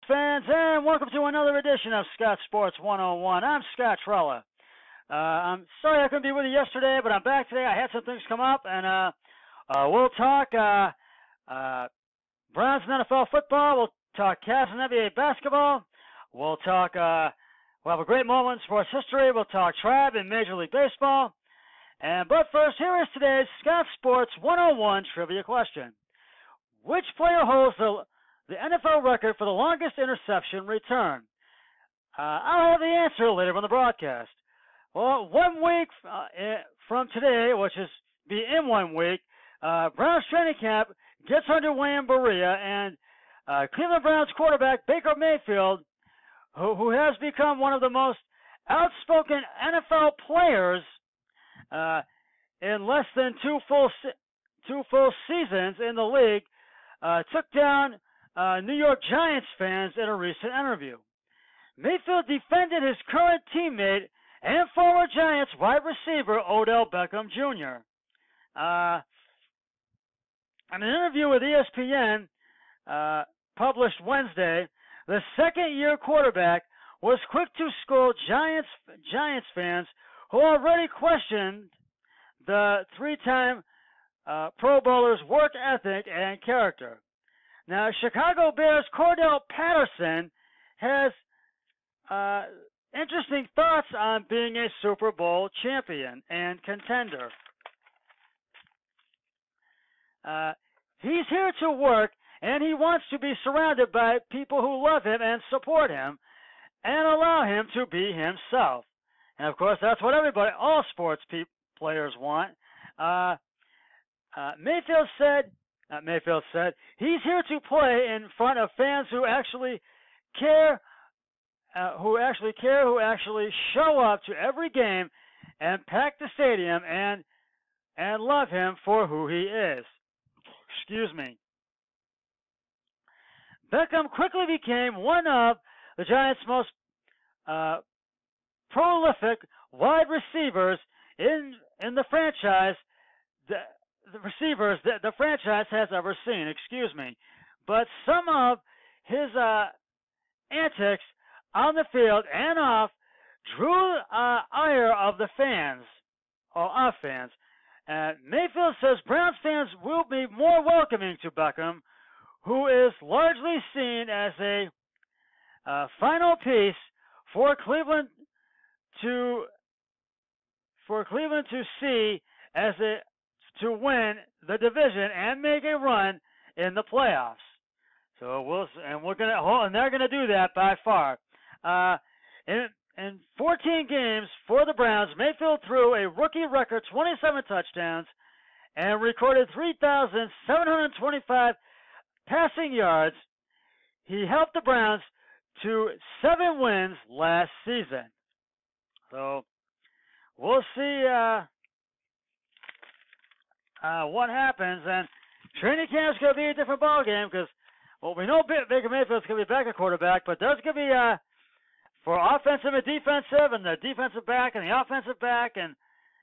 Fans, and welcome to another edition of Scott Sports 101. I'm Scott Trella. I'm sorry I couldn't be with you yesterday, but I'm back today. I had some things come up, and we'll talk Browns and NFL football. We'll talk Cavs and NBA basketball. We'll have a great moment in sports history. We'll talk Tribe and Major League Baseball. But first, here is today's Scott Sports 101 trivia question. Which player holds the NFL record for the longest interception return? I'll have the answer later on the broadcast. Well, 1 week from today, which is be in 1 week, Browns training camp gets underway in Berea, and Cleveland Browns quarterback Baker Mayfield, who has become one of the most outspoken NFL players in less than two full seasons in the league, took down New York Giants fans in a recent interview. Mayfield defended his current teammate and former Giants wide receiver Odell Beckham Jr. In an interview with ESPN published Wednesday, the second-year quarterback was quick to scold Giants fans who already questioned the three-time Pro Bowler's work ethic and character. Now, Chicago Bears Cordell Patterson has interesting thoughts on being a Super Bowl champion and contender. He's here to work, and he wants to be surrounded by people who love him and support him and allow him to be himself. And, of course, that's what all sports players want. Mayfield said, he's here to play in front of fans who actually care, who actually show up to every game and pack the stadium and love him for who he is. Excuse me. Beckham quickly became one of the Giants' most prolific wide receivers in the franchise. The receivers that the franchise has ever seen, But some of his antics on the field and off drew ire of the fans, Mayfield says Browns fans will be more welcoming to Beckham, who is largely seen as a final piece for Cleveland to see as to win the division and make a run in the playoffs. So they're gonna do that by far. In 14 games for the Browns, Mayfield threw a rookie record 27 touchdowns and recorded 3,725 passing yards. He helped the Browns to 7 wins last season. So we'll see what happens, and training camp's going to be a different ballgame because, we know Baker Mayfield's going to be back at quarterback, but there's going to be for offensive and defensive, and the defensive back and the offensive back and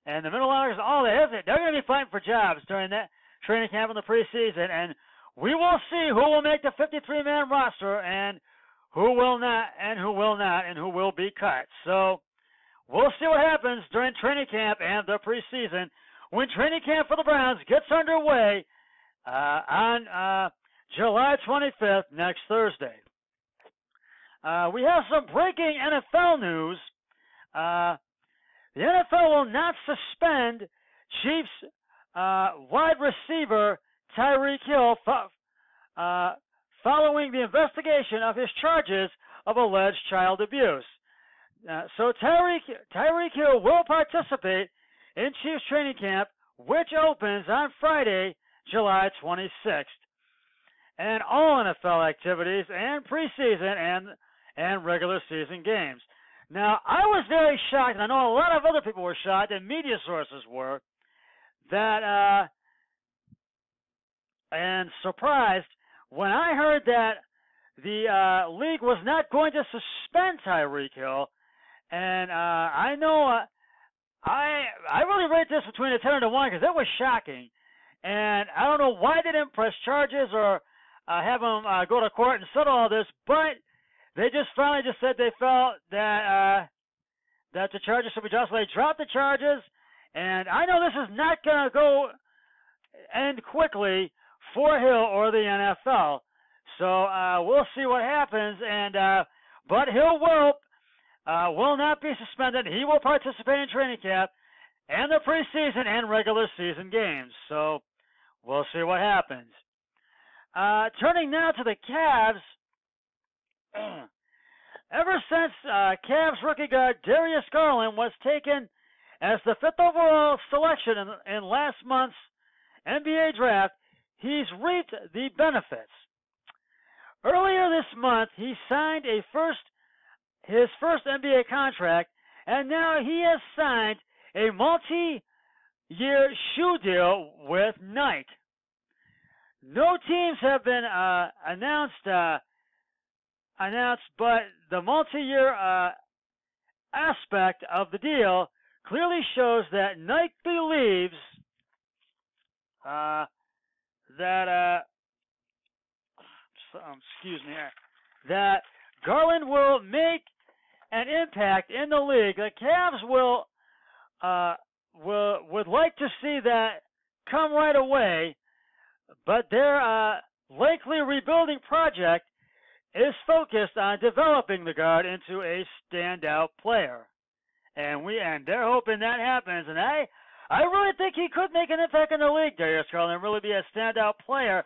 the middle linebackers, they're going to be fighting for jobs during that training camp in the preseason, and we will see who will make the 53-man roster and who will not, and who will be cut. So we'll see what happens during training camp and the preseason when training camp for the Browns gets underway on July 25th, next Thursday. We have some breaking NFL news. The NFL will not suspend Chiefs wide receiver Tyreek Hill following the investigation of his charges of alleged child abuse. So Tyreek Hill will participate in Chiefs training camp, which opens on Friday, July 26th. And all NFL activities and preseason and regular season games. Now, I was very shocked, and I know a lot of other people were shocked, and media sources were, and surprised when I heard that the league was not going to suspend Tyreek Hill. And I know I really rate this between a 10 and a 1 because it was shocking. And I don't know why they didn't press charges or have him go to court and settle all this, but they just finally just said they felt that that the charges should be dropped. So they dropped the charges, and I know this is not going to end quickly for Hill or the NFL. So we'll see what happens. But Hill will not be suspended. He will participate in training camp and the preseason and regular season games. So we'll see what happens. Turning now to the Cavs. Ever since Cavs rookie guard Darius Carlin was taken as the 5th overall selection in last month's NBA draft, he's reaped the benefits. Earlier this month, he signed his first NBA contract, and now he has signed a multi-year shoe deal with Nike. No teams have been announced, but the multi-year aspect of the deal clearly shows that Nike believes that Garland will make an impact in the league. The Cavs would like to see that come right away, but their likely rebuilding project is focused on developing the guard into a standout player, and they're hoping that happens. And I really think he could make an impact in the league, Darius Carlin, and really be a standout player,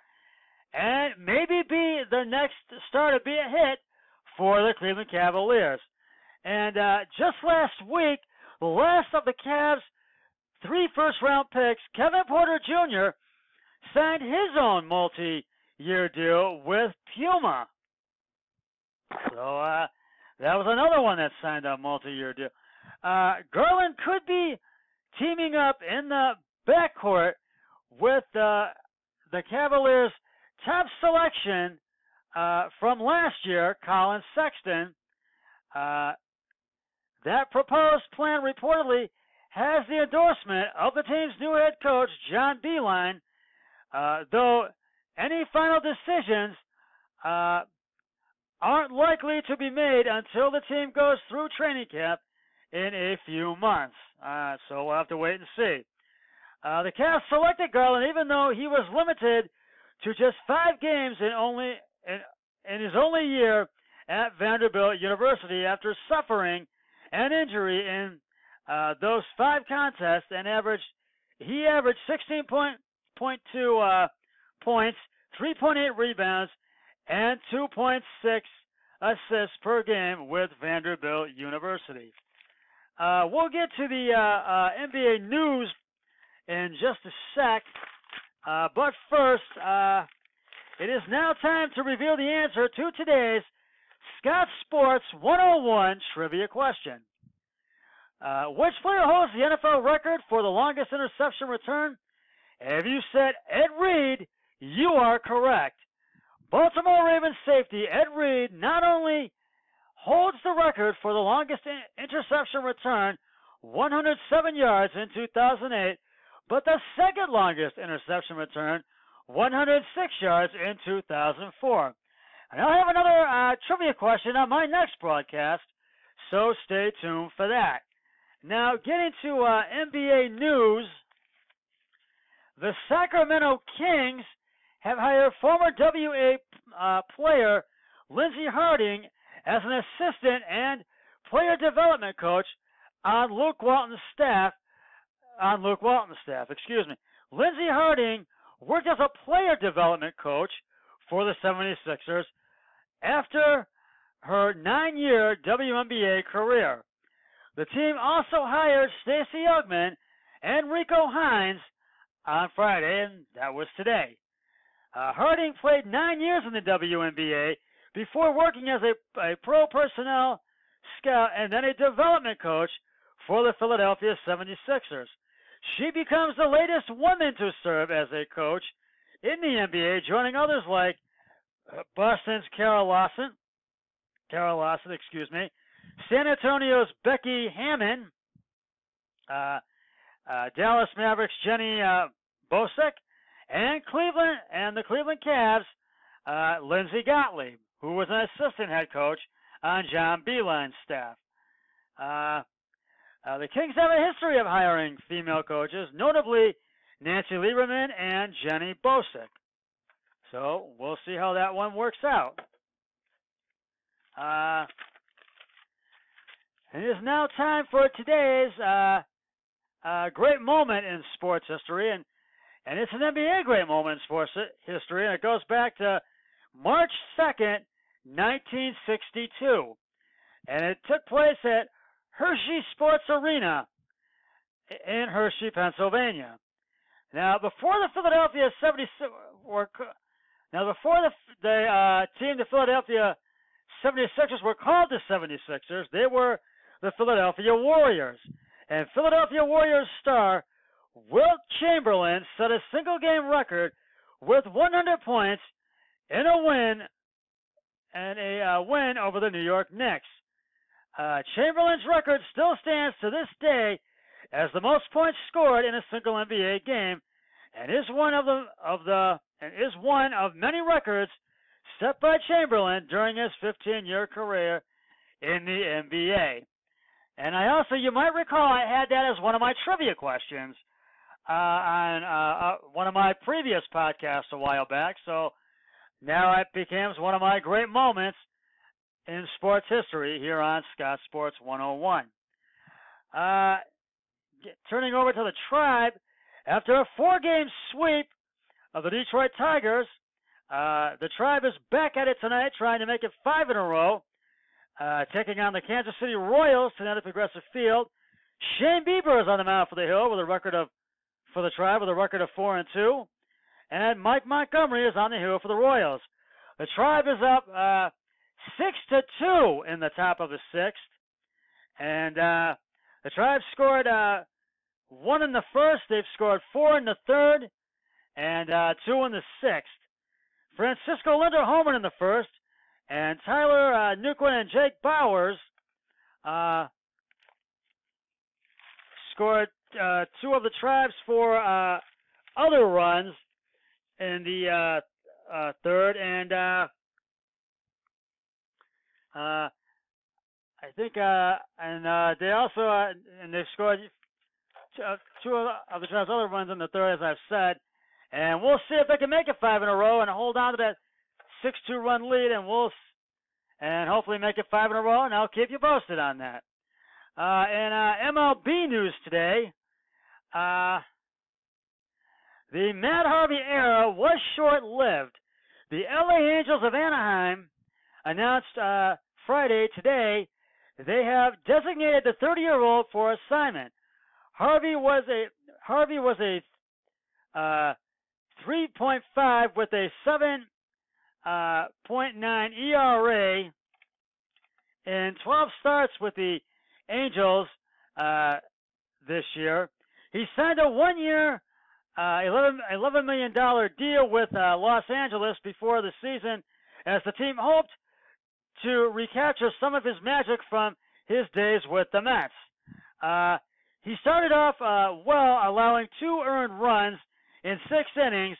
and maybe be the next star to be a hit for the Cleveland Cavaliers. And just last week, the last of the Cavs' 3 first-round picks, Kevin Porter Jr., signed his own multi-year deal with Puma. So that was another one that signed a multi-year deal. Garland could be teaming up in the backcourt with the Cavaliers' top selection from last year, Colin Sexton. That proposed plan reportedly has the endorsement of the team's new head coach, John Beilein, though any final decisions aren't likely to be made until the team goes through training camp in a few months. So we'll have to wait and see. The Cavs selected Garland even though he was limited to just 5 games in his only year at Vanderbilt University after suffering an injury in those 5 contests, and he averaged 16.2 points, 3.8 rebounds, and 2.6 assists per game with Vanderbilt University. We'll get to the NBA news in just a sec, but first, it is now time to reveal the answer to today's Scott Sports 101 trivia question. Which player holds the NFL record for the longest interception return? If you said Ed Reed, you are correct. Baltimore Ravens safety Ed Reed not only holds the record for the longest interception return, 107 yards in 2008, but the second longest interception return, 106 yards in 2004. And I'll have another trivia question on my next broadcast, so stay tuned for that. Now, getting to NBA news, the Sacramento Kings have hired former WA player Lindsey Harding as an assistant and player development coach on Luke Walton's staff. Lindsey Harding worked as a player development coach for the 76ers after her 9-year WNBA career. The team also hired Stacey Ugman and Rico Hines on Friday, and that was today. Harding played 9 years in the WNBA before working as a pro personnel scout and then a development coach for the Philadelphia 76ers. She becomes the latest woman to serve as a coach in the NBA, joining others like Boston's Carol Lawson, San Antonio's Becky Hammon, Dallas Mavericks' Jenny Bosek, and the Cleveland Cavs' Lindsey Gottlieb, who was an assistant head coach on John Beeline's staff. The Kings have a history of hiring female coaches, notably Nancy Lieberman and Jenny Bosick. So we'll see how that one works out. It is now time for today's great moment in sports history, and it's an NBA great moment in sports history, and it goes back to March 2nd, 1962, and it took place at Hershey Sports Arena in Hershey, Pennsylvania. Now, before the Philadelphia 76ers the Philadelphia 76ers were called the 76ers, they were the Philadelphia Warriors. And Philadelphia Warriors star Wilt Chamberlain set a single-game record with 100 points in a win over the New York Knicks. Chamberlain's record still stands to this day as the most points scored in a single NBA game, and is one of many records set by Chamberlain during his 15-year career in the NBA. And you might recall, I had that as one of my trivia questions on one of my previous podcasts a while back. So now it becomes one of my great moments in sports history here on Scott Sports 101. Turning over to the Tribe, after a 4-game sweep of the Detroit Tigers, the Tribe is back at it tonight, trying to make it 5 in a row, taking on the Kansas City Royals tonight at Progressive Field. Shane Bieber is on the mound for the Hill for the Tribe with a record of 4-2, and Mike Montgomery is on the hill for the Royals. The Tribe is up 6-2 in the top of the 6th, and the Tribe scored 1 in the first. They've scored 4 in the third, and 2 in the 6th. Francisco Lindor homered in the first, and Tyler Newquist and Jake Bowers scored 2 of the Tribe's 4 other runs in the third, and they've scored 2 of the Tribe's other runs in the third, as I've said. And we'll see if they can make it 5 in a row and hold on to that 6-2 run lead, and hopefully make it 5 in a row, and I'll keep you posted on that. In MLB news today, the Matt Harvey era was short-lived. The LA Angels of Anaheim announced Friday today they have designated the 30-year-old for assignment. Harvey was a 3.5 with a 7.9 ERA in 12 starts with the Angels this year. He signed a 1-year, $11 million deal with Los Angeles before the season, as the team hoped to recapture some of his magic from his days with the Mets. He started off well, allowing 2 earned runs in 6 innings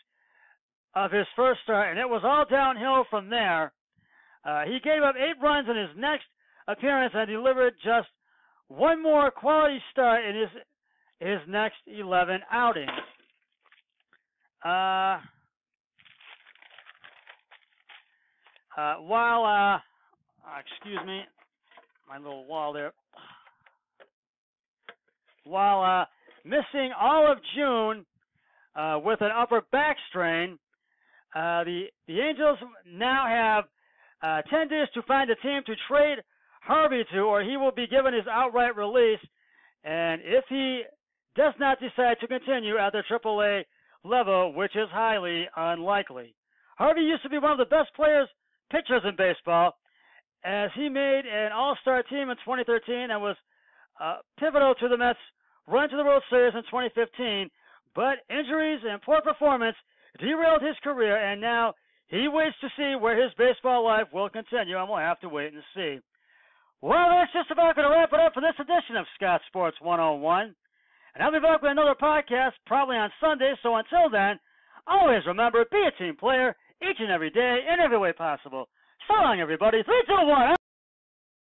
of his first start, and it was all downhill from there. He gave up 8 runs in his next appearance and delivered just 1 more quality start in his next 11 outings. Excuse me, my little wall there. While missing all of June with an upper back strain, the Angels now have 10 days to find a team to trade Harvey to, or he will be given his outright release. And if he does not decide to continue at the AAA level, which is highly unlikely. Harvey used to be one of the best pitchers in baseball, as he made an all-star team in 2013 and was pivotal to the Mets' run to the World Series in 2015, but injuries and poor performance derailed his career, and now he waits to see where his baseball life will continue, and we'll have to wait and see. Well, that's just about going to wrap it up for this edition of Scott Sports 101, and I'll be back with another podcast probably on Sunday, so until then, always remember, be a team player each and every day in every way possible. So long, everybody. 3, 2, 1.